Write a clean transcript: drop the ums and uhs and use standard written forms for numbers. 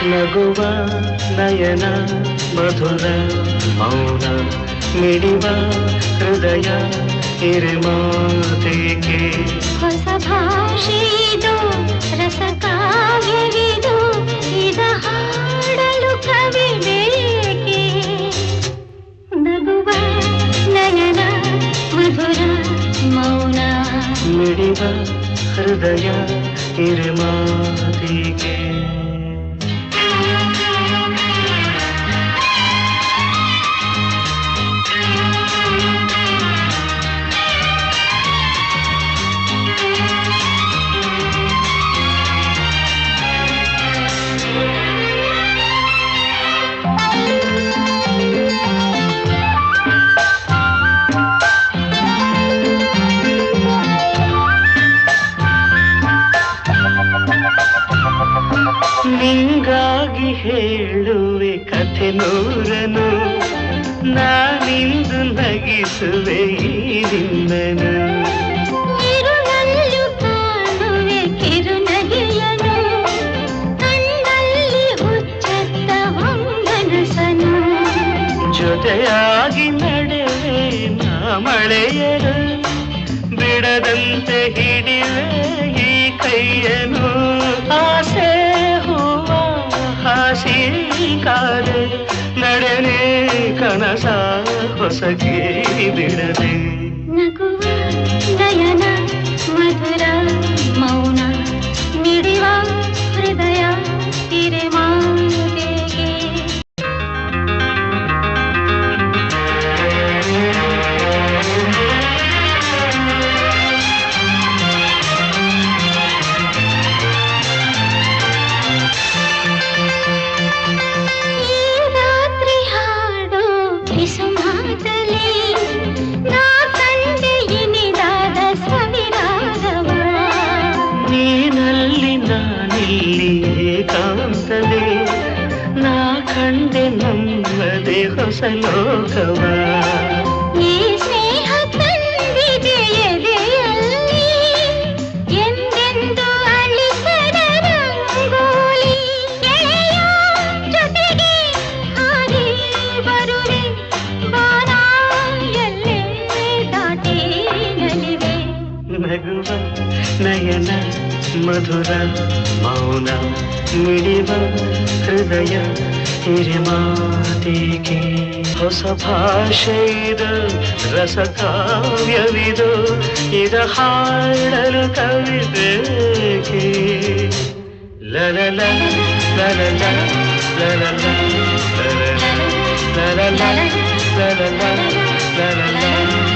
ನಗುವ ನಯನ ಮಧುರ ಮೌನ ಮಿಡಿವ ಹೃದಯ ಹಿರಿಮಾತೆಗೆ ಹೊಸ ಭಾಷೆಯಿದು ರಸ ಕಾವ್ಯವಿದು ಇದ ಹಾಡಲು ಕವಿ ಬೇಕೆ ನಗುವ ನಯನ ಮಧುರ ಮೌನ ಮಿಡಿವ ಹೃದಯ ಹಿರಿಮಾತೆಗೆ ನಿಂಗಾಗಿ ಹೇಳುವೆ ಕಥೆ ನೂರನು ನಾನಿಂದು ನಗಿಸುವೆ ಈ ನಿನ್ನನು ಇರುಳಲ್ಲೂ ಕಾಣುವೆ ಕಿರುನಗೆಯನು ಕಣ್ಣಲ್ಲಿ ಹುಚ್ಚತ್ತ ಹೊಂಗನಸನು ಜೊತೆಯಾಗಿ ನಡೆವೆ ನಾ ಮಳೆಯರು ಬಿಡದಂತೆ ಹಿಡಿವೆ ಈ ಕೈಯನು ಆಸೆ ಹೂವ ಹಾಸಿ ಕಾದೆ ನಡೆನೆ ಕನಸ ಹೊಸಗೆ ಬಿಡದೆ ನಗುವ ನಯನ ಮಧುರ ಮೌನ ಮಿಡಿವ ಹೃದಯ ಹಿರಿಮಾತೆಗೆ ಏಕಾಂತವೇ ನಾ ಕಂಡೆ ನಮ್ಮದೇ ಹೊಸ ಲೋಕವ ಈ ಸ್ನೇಹ ತಂದಿದೆ ಎದೆಯಲ್ಲಿ ಎಂದೆಂದು ಅಳಿಸದ ರಂಗೋಲಿ ಗೆಳೆಯ ಜೊತೆಗೆ ಹಾರಿ ಬರುವೆ ಬಾನ ಎಲ್ಲೇ ದಾಟಿ ನಲಿವೆ ನಗುವ ನಯನ ಮಧುರ ಮೌನ ಮಿಡಿವ ಹೃದಯ ಹಿರಿಮಾತೆಗೆ ಹೊಸ ಭಾಷೆಯಿದು ರಸ ಕಾವ್ಯವಿದು ಇದ ಹಾಡಲು ಕವಿ ಬೇಕೆ ಲಲಲ ಲಲಲ ಲಲಲ ಲಲಲ ಲಲಲ ಲಲಲ ಲಲಲ